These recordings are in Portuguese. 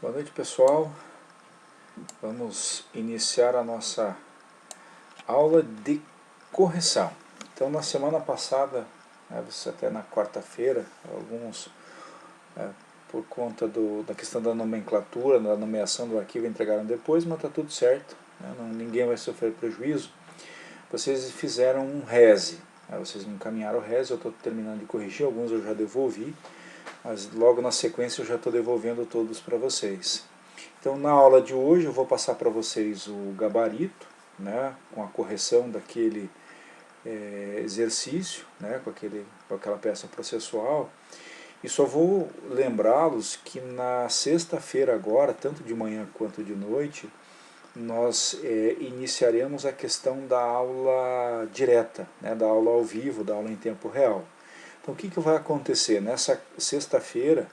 Boa noite, pessoal. Vamos iniciar a nossa aula de correção. Então, na semana passada, até na quarta-feira, alguns, por conta da questão da nomenclatura, da nomeação do arquivo, entregaram depois, mas está tudo certo, ninguém vai sofrer prejuízo. Vocês fizeram um reze, vocês não encaminharam o reze, eu estou terminando de corrigir, alguns eu já devolvi, mas logo na sequência eu já estou devolvendo todos para vocês. Então, na aula de hoje eu vou passar para vocês o gabarito, com a correção daquele exercício, com aquela peça processual, e só vou lembrá-los que na sexta-feira agora, tanto de manhã quanto de noite, nós iniciaremos a questão da aula direta, da aula ao vivo, da aula em tempo real. Então, o que vai acontecer? Nessa sexta-feira,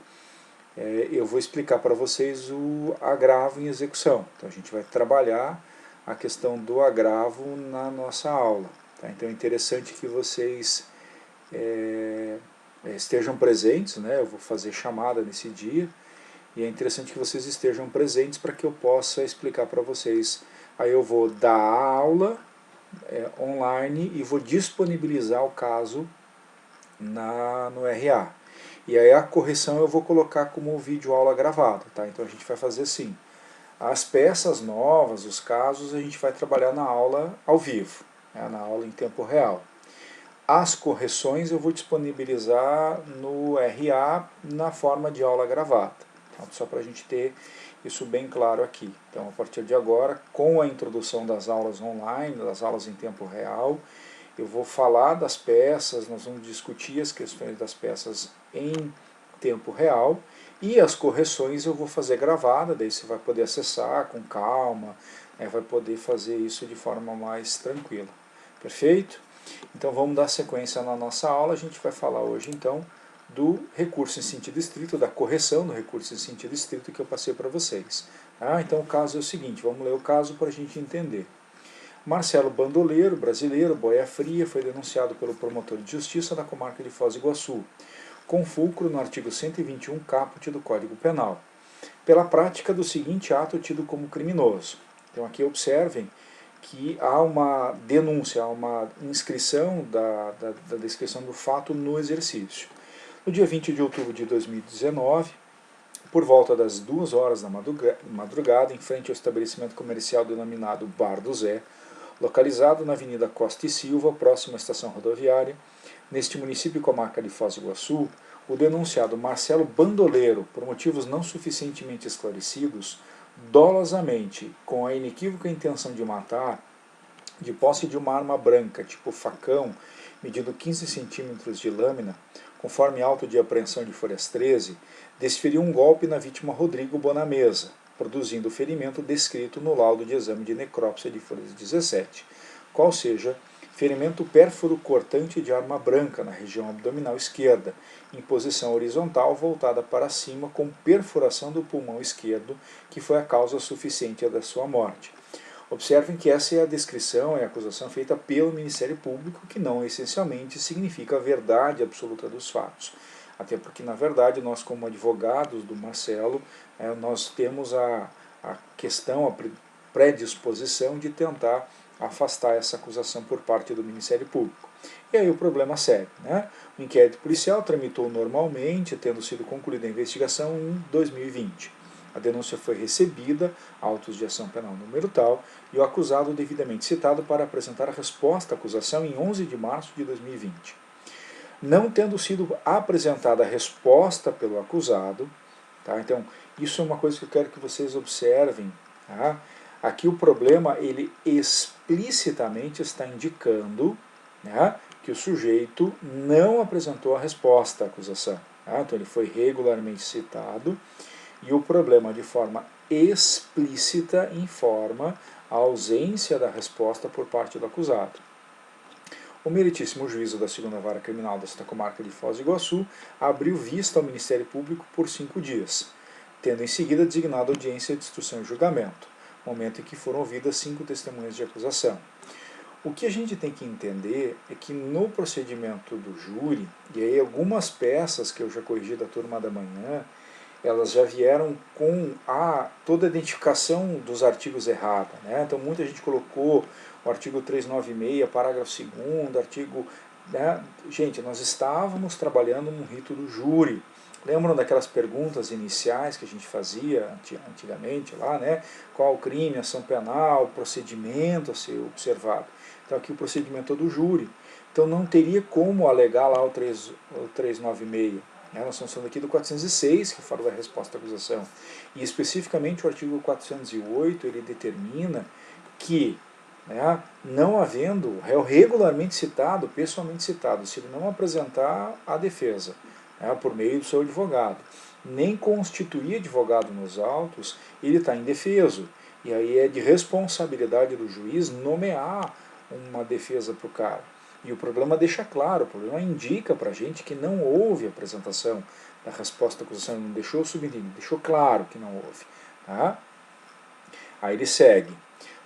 eu vou explicar para vocês o agravo em execução. Então a gente vai trabalhar a questão do agravo na nossa aula. Tá? Então é interessante que vocês estejam presentes, eu vou fazer chamada nesse dia, e é interessante que vocês estejam presentes para que eu possa explicar para vocês. Aí eu vou dar a aula online e vou disponibilizar o caso no RA. E aí a correção eu vou colocar como vídeo aula gravada, tá? Então a gente vai fazer assim. As peças novas, os casos, a gente vai trabalhar na aula ao vivo, na aula em tempo real. As correções eu vou disponibilizar no RA na forma de aula gravada. Então, só para a gente ter isso bem claro aqui. Então, a partir de agora, com a introdução das aulas online, das aulas em tempo real, eu vou falar das peças, nós vamos discutir as questões das peças em tempo real, e as correções eu vou fazer gravada, daí você vai poder acessar com calma, vai poder fazer isso de forma mais tranquila. Perfeito? Então vamos dar sequência na nossa aula. A gente vai falar hoje então do recurso em sentido estrito, da correção do recurso em sentido estrito que eu passei para vocês. Então o caso é o seguinte, vamos ler o caso para a gente entender. Marcelo Bandoleiro, brasileiro, boia fria, foi denunciado pelo promotor de justiça da comarca de Foz do Iguaçu, com fulcro no artigo 121 caput do Código Penal, pela prática do seguinte ato tido como criminoso. Então aqui observem que há uma denúncia, há uma inscrição da descrição do fato no exercício. No dia 20 de outubro de 2019, por volta das 2 horas da madrugada, em frente ao estabelecimento comercial denominado Bar do Zé, localizado na Avenida Costa e Silva, próximo à estação rodoviária, neste município e comarca de Foz do Iguaçu, o denunciado Marcelo Bandoleiro, por motivos não suficientemente esclarecidos, dolosamente, com a inequívoca intenção de matar, de posse de uma arma branca, tipo facão, medindo 15 centímetros de lâmina, conforme auto de apreensão de folhas 13, desferiu um golpe na vítima Rodrigo Bonamesa, produzindo o ferimento descrito no laudo de exame de necrópsia de folhas 17, qual seja, ferimento pérfuro cortante de arma branca na região abdominal esquerda, em posição horizontal voltada para cima com perfuração do pulmão esquerdo, que foi a causa suficiente da sua morte. Observem que essa é a descrição, é a acusação feita pelo Ministério Público, que não essencialmente significa a verdade absoluta dos fatos. Até porque, na verdade, nós como advogados do Marcelo, nós temos a questão, a predisposição de tentar afastar essa acusação por parte do Ministério Público. E aí o problema segue. O inquérito policial tramitou normalmente, tendo sido concluída a investigação em 2020. A denúncia foi recebida, autos de ação penal número tal, e o acusado devidamente citado para apresentar a resposta à acusação em 11 de março de 2020. Não tendo sido apresentada a resposta pelo acusado, então isso é uma coisa que eu quero que vocês observem. Aqui o problema, ele explicitamente está indicando que o sujeito não apresentou a resposta à acusação. Então ele foi regularmente citado, e o problema, de forma explícita, informa a ausência da resposta por parte do acusado. O meritíssimo juízo da 2ª Vara Criminal desta comarca de Foz do Iguaçu abriu vista ao Ministério Público por 5 dias, tendo em seguida designado audiência de instrução e julgamento, momento em que foram ouvidas 5 testemunhas de acusação. O que a gente tem que entender é que no procedimento do júri, e aí algumas peças que eu já corrigi da turma da manhã, elas já vieram com toda a identificação dos artigos errada, né? Então muita gente colocou o artigo 396, parágrafo 2º, artigo... Né? Gente, nós estávamos trabalhando no rito do júri. Lembram daquelas perguntas iniciais que a gente fazia antigamente lá, né? Qual o crime, ação penal, procedimento a ser observado. Então aqui o procedimento é do júri. Então não teria como alegar lá o 396. Nós estamos falando aqui do 406, que fala da resposta à acusação. E especificamente o artigo 408, ele determina que, né, não havendo o réu regularmente citado, pessoalmente citado, se ele não apresentar a defesa, né, por meio do seu advogado, nem constituir advogado nos autos, ele está indefeso. E aí é de responsabilidade do juiz nomear uma defesa para o cara. E o problema deixa claro, o problema indica para a gente que não houve apresentação da resposta à acusação, não deixou subentendido, deixou claro que não houve. Tá? Aí ele segue.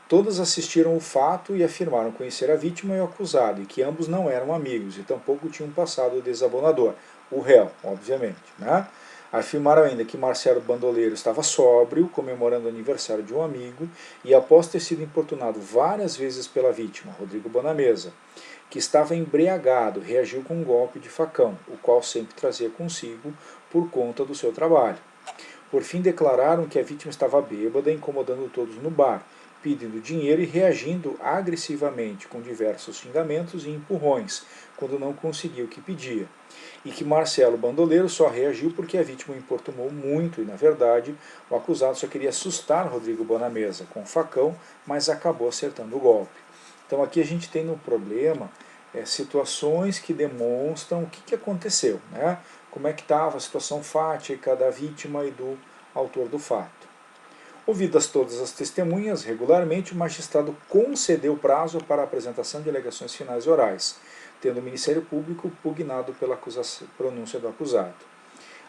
Todas assistiram o fato e afirmaram conhecer a vítima e o acusado, e que ambos não eram amigos, e tampouco tinham passado desabonador. O réu, obviamente. Né? Afirmaram ainda que Marcelo Bandoleiro estava sóbrio, comemorando o aniversário de um amigo, e após ter sido importunado várias vezes pela vítima, Rodrigo Bonameza, que estava embriagado, reagiu com um golpe de facão, o qual sempre trazia consigo por conta do seu trabalho. Por fim, declararam que a vítima estava bêbada, incomodando todos no bar, pedindo dinheiro e reagindo agressivamente com diversos xingamentos e empurrões, quando não conseguiu o que pedia. E que Marcelo Bandoleiro só reagiu porque a vítima o importunou muito e, na verdade, o acusado só queria assustar Rodrigo Bonameza com o facão, mas acabou acertando o golpe. Então aqui a gente tem no problema situações que demonstram o que aconteceu, né? Como é que estava a situação fática da vítima e do autor do fato. Ouvidas todas as testemunhas, regularmente o magistrado concedeu prazo para a apresentação de alegações finais orais, tendo o Ministério Público pugnado pela pronúncia do acusado.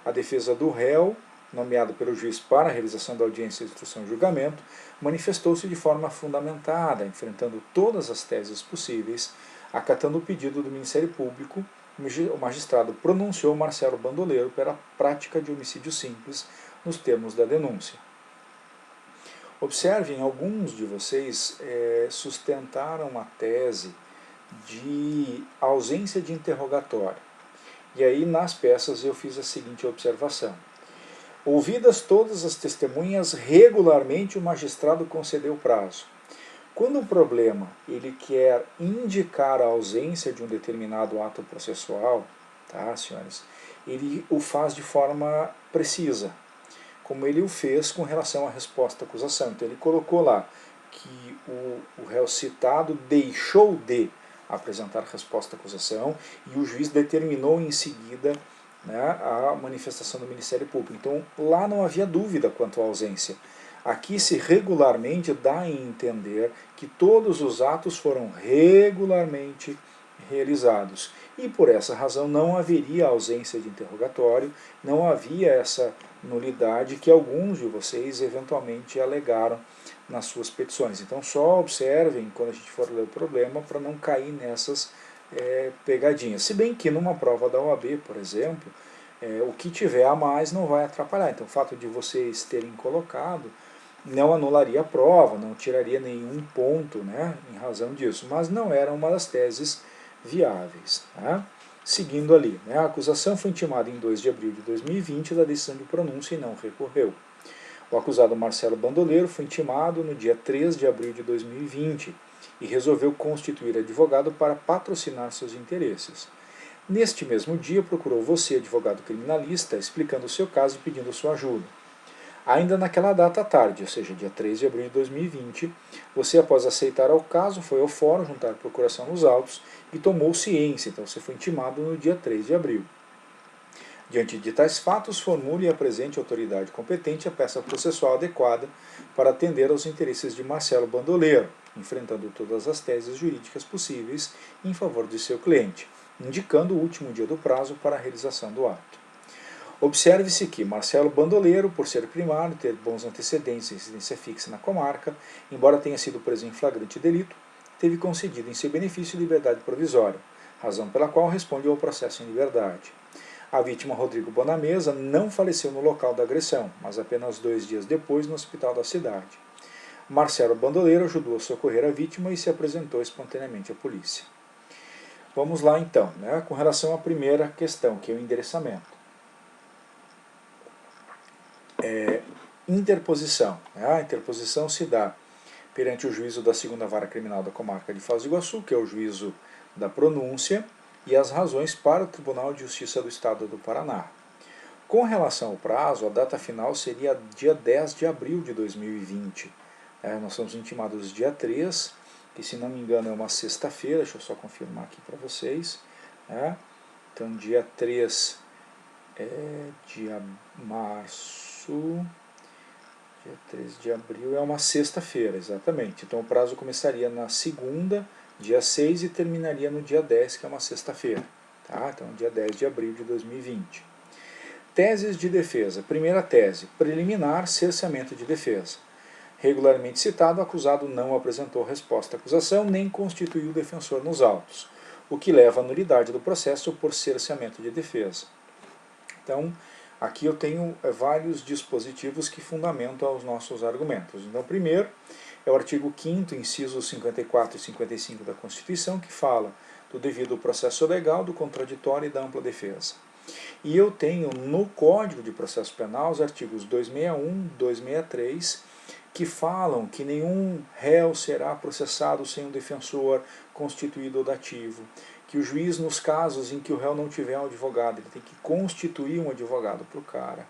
A defesa do réu, nomeado pelo juiz para a realização da audiência de instrução e julgamento, manifestou-se de forma fundamentada, enfrentando todas as teses possíveis, acatando o pedido do Ministério Público. O magistrado pronunciou Marcelo Bandoleiro pela prática de homicídio simples, nos termos da denúncia. Observem, alguns de vocês sustentaram a tese de ausência de interrogatório. E aí, nas peças, eu fiz a seguinte observação. Ouvidas todas as testemunhas, regularmente o magistrado concedeu prazo. Quando o problema ele quer indicar a ausência de um determinado ato processual, tá, senhores, ele o faz de forma precisa, como ele o fez com relação à resposta à acusação. Então ele colocou lá que o réu citado deixou de apresentar resposta à acusação e o juiz determinou em seguida, né, a manifestação do Ministério Público. Então lá não havia dúvida quanto à ausência. Aqui se regularmente dá a entender que todos os atos foram regularmente realizados. E por essa razão não haveria ausência de interrogatório, não havia essa nulidade que alguns de vocês eventualmente alegaram nas suas petições. Então só observem quando a gente for ler o problema para não cair nessas pegadinhas. Se bem que numa prova da OAB, por exemplo, o que tiver a mais não vai atrapalhar. Então o fato de vocês terem colocado não anularia a prova, não tiraria nenhum ponto, né, em razão disso, mas não era uma das teses viáveis. Tá? Seguindo ali, né, a acusação foi intimada em 2 de abril de 2020 da decisão de pronúncia e não recorreu. O acusado Marcelo Bandoleiro foi intimado no dia 3 de abril de 2020 e resolveu constituir advogado para patrocinar seus interesses. Neste mesmo dia, procurou você, advogado criminalista, explicando o seu caso e pedindo sua ajuda. Ainda naquela data à tarde, ou seja, dia 3 de abril de 2020, você, após aceitar o caso, foi ao fórum juntar procuração nos autos e tomou ciência, então você foi intimado no dia 3 de abril. Diante de tais fatos, formule e apresente à autoridade competente a peça processual adequada para atender aos interesses de Marcelo Bandoleiro, enfrentando todas as teses jurídicas possíveis em favor de seu cliente, indicando o último dia do prazo para a realização do ato. Observe-se que Marcelo Bandoleiro, por ser primário, ter bons antecedentes e residência fixa na comarca, embora tenha sido preso em flagrante delito, teve concedido em seu benefício liberdade provisória, razão pela qual responde ao processo em liberdade. A vítima, Rodrigo Bonamesa, não faleceu no local da agressão, mas apenas 2 dias depois no hospital da cidade. Marcelo Bandoleiro ajudou a socorrer a vítima e se apresentou espontaneamente à polícia. Vamos lá então, né, com relação à primeira questão, que é o endereçamento. Interposição. A interposição se dá perante o juízo da 2ª Vara Criminal da Comarca de Foz do Iguaçu, que é o juízo da pronúncia, e as razões para o Tribunal de Justiça do Estado do Paraná. Com relação ao prazo, a data final seria dia 10 de abril de 2020. Nós somos intimados dia 3, que se não me engano é uma sexta-feira, deixa eu só confirmar aqui para vocês. Então dia 3 de março, dia 3 de abril é uma sexta-feira, exatamente. Então o prazo começaria na segunda, dia 6, e terminaria no dia 10, que é uma sexta-feira. Então dia 10 de abril de 2020. Teses de defesa. Primeira tese, preliminar, cerceamento de defesa. Regularmente citado, o acusado não apresentou resposta à acusação, nem constituiu o defensor nos autos, o que leva à nulidade do processo por cerceamento de defesa. Então, aqui eu tenho vários dispositivos que fundamentam os nossos argumentos. Então, primeiro, é o artigo 5º, incisos 54 e 55 da Constituição, que fala do devido processo legal, do contraditório e da ampla defesa. E eu tenho no Código de Processo Penal os artigos 261, 263, que falam que nenhum réu será processado sem um defensor constituído ou dativo, que o juiz, nos casos em que o réu não tiver um advogado, ele tem que constituir um advogado para o cara.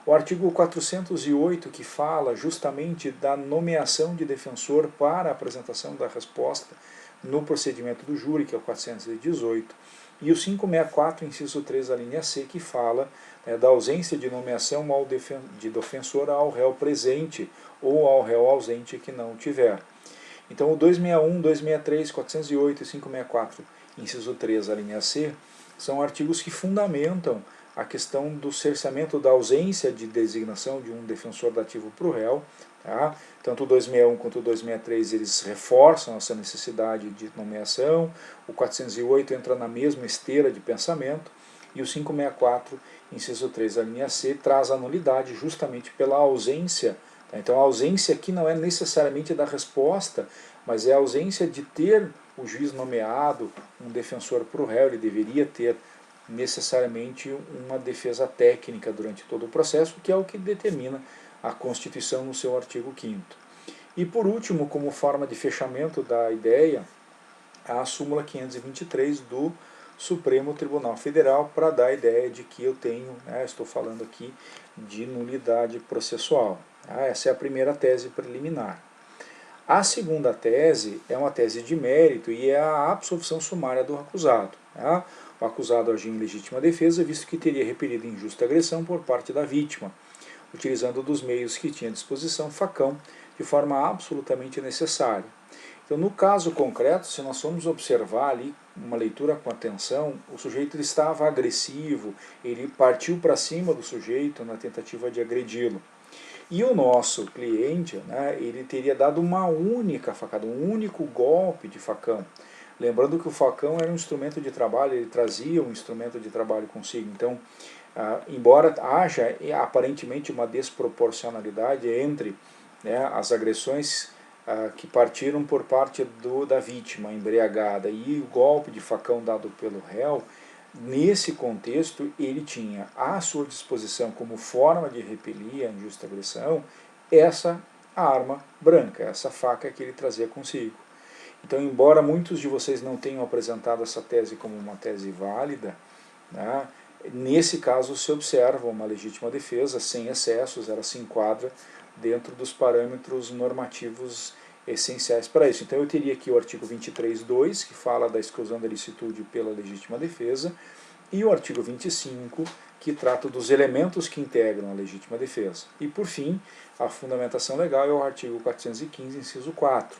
O artigo 408, que fala justamente da nomeação de defensor para a apresentação da resposta no procedimento do júri, que é o 418, e o 564, inciso 3, a linha C, que fala da ausência de nomeação de defensor ao réu presente ou ao réu ausente que não o tiver. Então o 261, 263, 408 e 564, inciso 3, a linha C, são artigos que fundamentam a questão do cerceamento da ausência de designação de um defensor dativo para o réu. Tanto o 261 quanto o 263 eles reforçam essa necessidade de nomeação, o 408 entra na mesma esteira de pensamento, e o 564, inciso 3, a linha C, traz a nulidade justamente pela ausência. Então a ausência aqui não é necessariamente da resposta, mas é a ausência de ter o juiz nomeado um defensor para o réu. Ele deveria ter necessariamente uma defesa técnica durante todo o processo, que é o que determina a Constituição no seu artigo 5º. E por último, como forma de fechamento da ideia, a súmula 523 do Supremo Tribunal Federal, para dar a ideia de que eu tenho, estou falando aqui de nulidade processual. Essa é a primeira tese preliminar. A segunda tese é uma tese de mérito e é a absolvição sumária do acusado. O acusado agiu em legítima defesa, visto que teria repelido injusta agressão por parte da vítima, utilizando dos meios que tinha à disposição, facão, de forma absolutamente necessária. Então, no caso concreto, se nós formos observar ali uma leitura com atenção, o sujeito ele estava agressivo, ele partiu para cima do sujeito na tentativa de agredi-lo. E o nosso cliente, ele teria dado uma única facada, um único golpe de facão. Lembrando que o facão era um instrumento de trabalho, ele trazia um instrumento de trabalho consigo. Então, embora haja aparentemente uma desproporcionalidade entre as agressões que partiram por parte da vítima embriagada e o golpe de facão dado pelo réu, nesse contexto ele tinha à sua disposição como forma de repelir a injusta agressão essa arma branca, essa faca que ele trazia consigo. Então, embora muitos de vocês não tenham apresentado essa tese como uma tese válida, nesse caso se observa uma legítima defesa sem excessos, ela se enquadra dentro dos parâmetros normativos essenciais para isso. Então eu teria aqui o artigo 23.2, que fala da exclusão da ilicitude pela legítima defesa, e o artigo 25, que trata dos elementos que integram a legítima defesa. E por fim, a fundamentação legal é o artigo 415, inciso 4.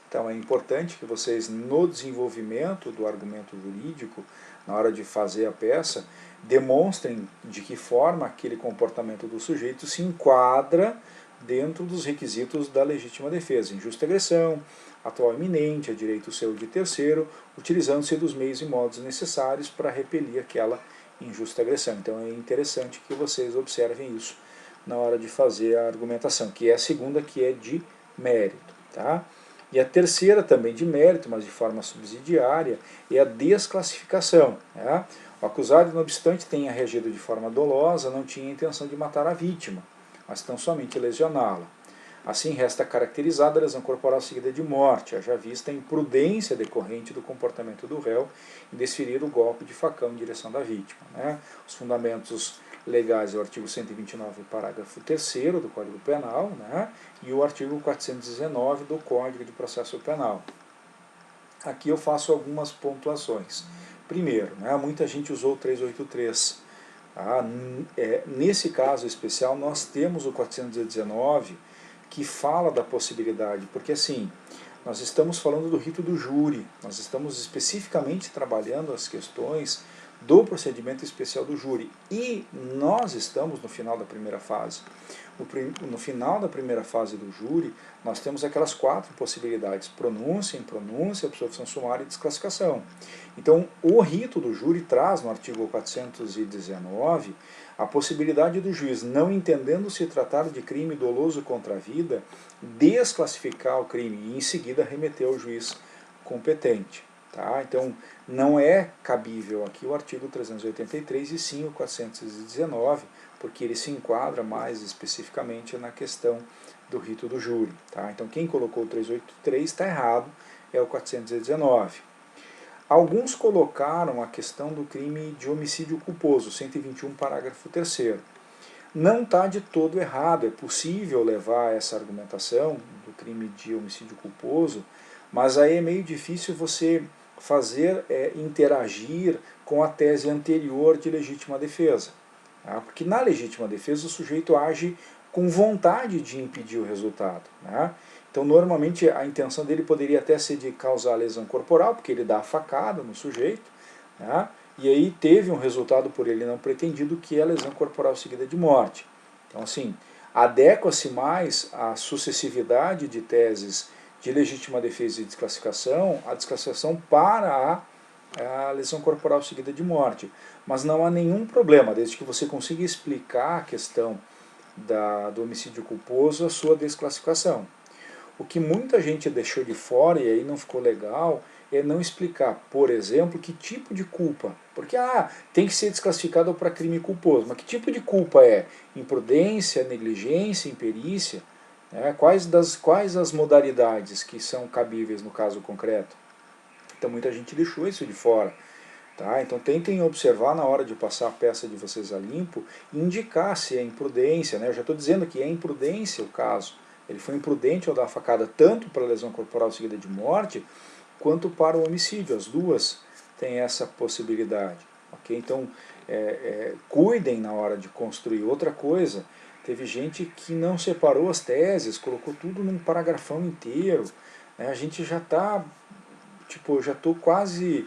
Então é importante que vocês, no desenvolvimento do argumento jurídico, na hora de fazer a peça, demonstrem de que forma aquele comportamento do sujeito se enquadra dentro dos requisitos da legítima defesa: injusta agressão, atual iminente, a direito seu de terceiro, utilizando-se dos meios e modos necessários para repelir aquela injusta agressão. Então é interessante que vocês observem isso na hora de fazer a argumentação, que é a segunda, que é de mérito. Tá? E a terceira, também de mérito, mas de forma subsidiária, é a desclassificação. Né? O acusado, não obstante tenha reagido de forma dolosa, não tinha intenção de matar a vítima, mas tão somente lesioná-la. Assim, resta caracterizada a lesão corporal seguida de morte, haja vista a imprudência decorrente do comportamento do réu em desferir o golpe de facão em direção da vítima. Né? Os fundamentos legais é o artigo 129, parágrafo 3º do Código Penal, né? E o artigo 419 do Código de Processo Penal. Aqui eu faço algumas pontuações. Primeiro, né, muita gente usou o 383. Tá? Nesse caso especial, nós temos o 419, que fala da possibilidade, porque assim, nós estamos falando do rito do júri, nós estamos especificamente trabalhando as questões do procedimento especial do júri, e nós estamos no final da primeira fase. No final da primeira fase do júri, nós temos aquelas 4 possibilidades: pronúncia, impronúncia, absolvição sumária e desclassificação. Então, o rito do júri traz, no artigo 419, a possibilidade do juiz, não entendendo se tratar de crime doloso contra a vida, desclassificar o crime e, em seguida, remeter ao juiz competente. Tá? Então, não é cabível aqui o artigo 383 e sim o 419, porque ele se enquadra mais especificamente na questão do rito do júri. Tá? Então, quem colocou o 383 está errado, é o 419. Alguns colocaram a questão do crime de homicídio culposo, 121, parágrafo 3º. Não está de todo errado, é possível levar essa argumentação do crime de homicídio culposo, mas aí é meio difícil você fazer interagir com a tese anterior de legítima defesa. Tá? Porque na legítima defesa o sujeito age com vontade de impedir o resultado. Né? Então, normalmente, a intenção dele poderia até ser de causar lesão corporal, porque ele dá a facada no sujeito, né? E aí teve um resultado por ele não pretendido, que é a lesão corporal seguida de morte. Então, assim, adequa-se mais à sucessividade de teses de legítima defesa e desclassificação, a desclassificação para a lesão corporal seguida de morte. Mas não há nenhum problema, desde que você consiga explicar a questão do homicídio culposo, a sua desclassificação. O que muita gente deixou de fora, e aí não ficou legal, é não explicar, por exemplo, que tipo de culpa. Porque tem que ser desclassificado para crime culposo. Mas que tipo de culpa é? Imprudência, negligência, imperícia? Né? Quais as modalidades que são cabíveis no caso concreto? Então muita gente deixou isso de fora. Tá? Então tentem observar na hora de passar a peça de vocês a limpo e indicar se é imprudência. Né? Eu já estou dizendo que é imprudência o caso. Ele foi imprudente ao dar a facada tanto para a lesão corporal seguida de morte, quanto para o homicídio. As duas têm essa possibilidade. Okay? Então, cuidem na hora de construir. Outra coisa, teve gente que não separou as teses, colocou tudo num paragrafão inteiro. Né? A gente já está, já estou quase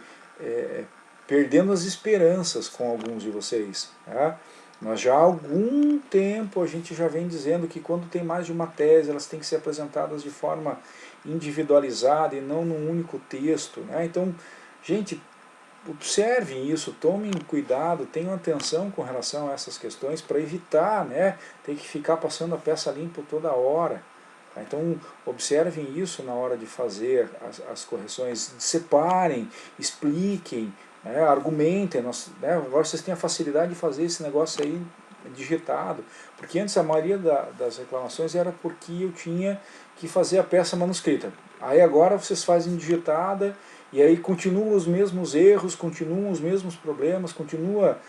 perdendo as esperanças com alguns de vocês. Tá? Nós já há algum tempo a gente já vem dizendo que quando tem mais de uma tese, elas têm que ser apresentadas de forma individualizada e não num único texto. Né? Então, gente, observem isso, tomem cuidado, tenham atenção com relação a essas questões para evitar, né, ter que ficar passando a peça limpa toda hora. Tá? Então, observem isso na hora de fazer as correções, separem, expliquem, né, argumentem. Agora vocês têm a facilidade de fazer esse negócio aí digitado, porque antes a maioria das reclamações era porque eu tinha que fazer a peça manuscrita. Aí agora vocês fazem digitada, e aí continuam os mesmos erros, continuam os mesmos problemas, continua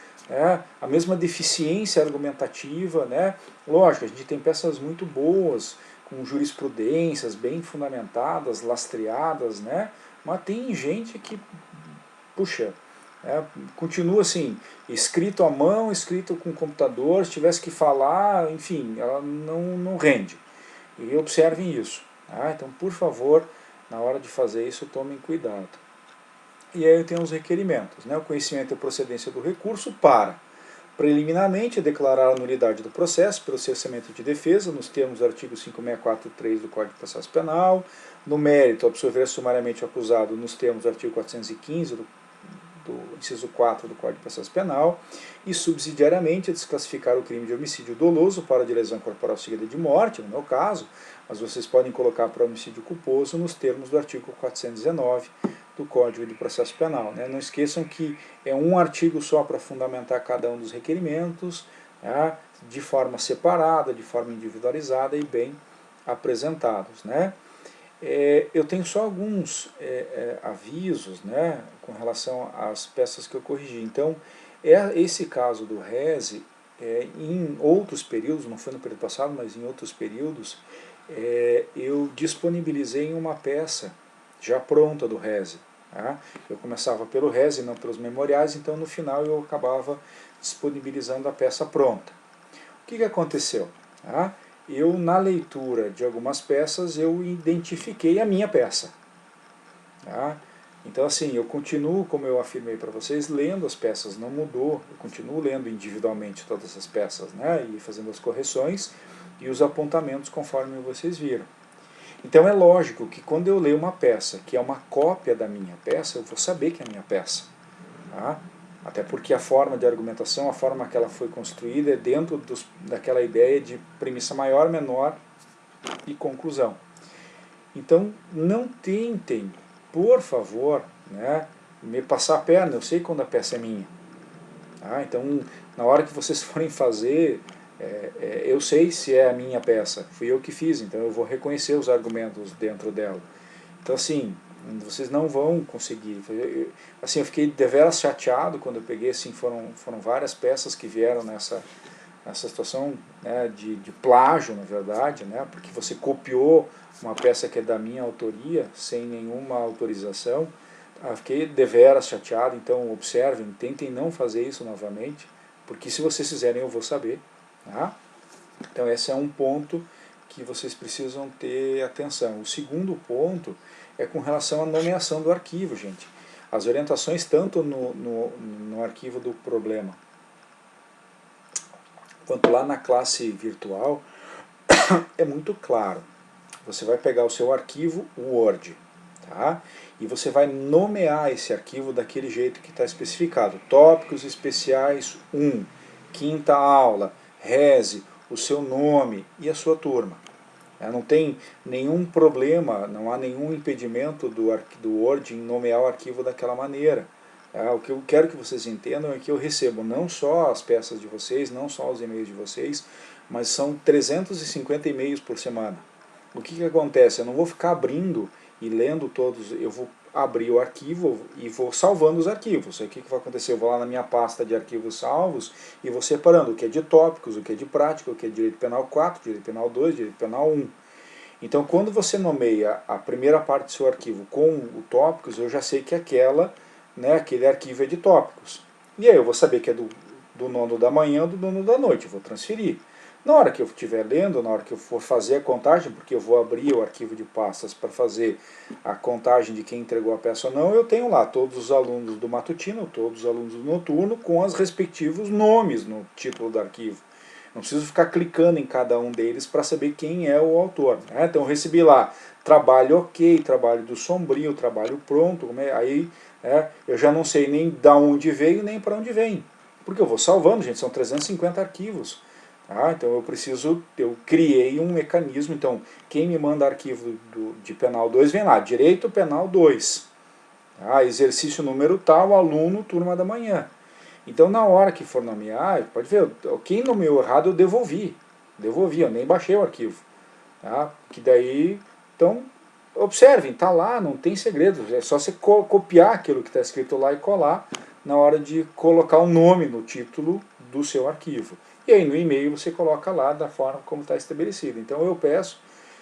a mesma deficiência argumentativa. Né? Lógico, a gente tem peças muito boas, com jurisprudências bem fundamentadas, lastreadas, né? Mas tem gente que, puxa, continua assim, escrito à mão, escrito com computador, se tivesse que falar, enfim, ela não rende. E observem isso. Tá? Então, por favor, na hora de fazer isso, tomem cuidado. E aí eu tenho os requerimentos. Né? O conhecimento e procedência do recurso para, preliminarmente, declarar a nulidade do processo pelo cessamento de defesa, nos termos do artigo 564.3 do Código de Processo Penal. No mérito, absolver sumariamente o acusado nos termos do artigo 415 do inciso 4 do Código de Processo Penal, e subsidiariamente desclassificar o crime de homicídio doloso para de lesão corporal seguida de morte, no meu caso, mas vocês podem colocar para homicídio culposo nos termos do artigo 419 do Código de Processo Penal. Né? Não esqueçam que é um artigo só para fundamentar cada um dos requerimentos, né? De forma separada, de forma individualizada e bem apresentados. Né? Eu tenho só alguns avisos, né, com relação às peças que eu corrigi. Então, esse caso do Reze, em outros períodos, não foi no período passado, mas em outros períodos, eu disponibilizei uma peça já pronta do Reze. Tá? Eu começava pelo Reze, não pelos memoriais, então no final eu acabava disponibilizando a peça pronta. O que aconteceu? Tá? Eu, na leitura de algumas peças, eu identifiquei a minha peça. Tá? Então, assim, eu continuo, como eu afirmei para vocês, lendo as peças, não mudou, eu continuo lendo individualmente todas as peças, né, e fazendo as correções e os apontamentos conforme vocês viram. Então é lógico que quando eu leio uma peça que é uma cópia da minha peça, eu vou saber que é a minha peça. Tá? Até porque a forma de argumentação, a forma que ela foi construída é dentro daquela ideia de premissa maior, menor e conclusão. Então não tentem, por favor, né, me passar a perna, eu sei quando a peça é minha. Tá? Então na hora que vocês forem fazer, eu sei se é a minha peça, fui eu que fiz, então eu vou reconhecer os argumentos dentro dela. Então assim, vocês não vão conseguir. Assim, eu fiquei deveras chateado quando eu peguei, assim, foram várias peças que vieram nessa situação, né, de plágio, na verdade, né, porque você copiou uma peça que é da minha autoria, sem nenhuma autorização. Eu fiquei deveras chateado, então observem, tentem não fazer isso novamente, porque se vocês fizerem eu vou saber. Tá? Então esse é um ponto que vocês precisam ter atenção. O segundo ponto é com relação à nomeação do arquivo, gente. As orientações tanto no arquivo do problema, quanto lá na classe virtual, é muito claro. Você vai pegar o seu arquivo Word, tá? E você vai nomear esse arquivo daquele jeito que está especificado. Tópicos especiais 1, quinta aula, Reze, o seu nome e a sua turma. Não tem nenhum problema, não há nenhum impedimento do Word em nomear o arquivo daquela maneira. O que eu quero que vocês entendam é que eu recebo não só as peças de vocês, não só os e-mails de vocês, mas são 350 e-mails por semana. O que acontece? Eu não vou ficar abrindo e lendo todos, eu vou abrir o arquivo e vou salvando os arquivos. Aí o que vai acontecer? Eu vou lá na minha pasta de arquivos salvos e vou separando o que é de tópicos, o que é de prática, o que é de direito penal 4, direito penal 2, direito penal 1. Então quando você nomeia a primeira parte do seu arquivo com o tópicos, eu já sei que aquele arquivo é de tópicos. E aí eu vou saber que é do nono da manhã ou do nono da noite, eu vou transferir. Na hora que eu estiver lendo, na hora que eu for fazer a contagem, porque eu vou abrir o arquivo de pastas para fazer a contagem de quem entregou a peça ou não, eu tenho lá todos os alunos do matutino, todos os alunos do noturno, com os respectivos nomes no título do arquivo. Não preciso ficar clicando em cada um deles para saber quem é o autor. Né? Então eu recebi lá, trabalho ok, trabalho do Sombrio, trabalho pronto, aí eu já não sei nem da onde veio, nem para onde vem. Porque eu vou salvando, gente, são 350 arquivos. Então eu criei um mecanismo, então quem me manda arquivo de penal 2 vem lá, direito penal 2, exercício número tal, aluno, turma da manhã. Então na hora que for nomear, pode ver, quem nomeou errado eu devolvi, eu nem baixei o arquivo. Que daí, então, observem, está lá, não tem segredo, é só você copiar aquilo que está escrito lá e colar na hora de colocar o nome no título do seu arquivo. E aí no e-mail você coloca lá da forma como está estabelecido. Então eu peço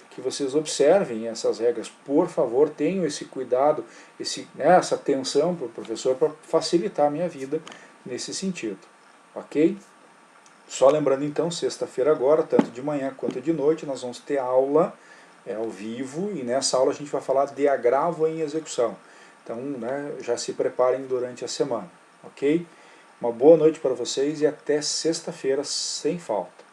que vocês observem essas regras, por favor, tenham esse cuidado, essa atenção para o professor para facilitar a minha vida nesse sentido. Ok? Só lembrando então, sexta-feira agora, tanto de manhã quanto de noite, nós vamos ter aula ao vivo, e nessa aula a gente vai falar de agravo em execução. Então, já se preparem durante a semana. Ok? Uma boa noite para vocês e até sexta-feira, sem falta.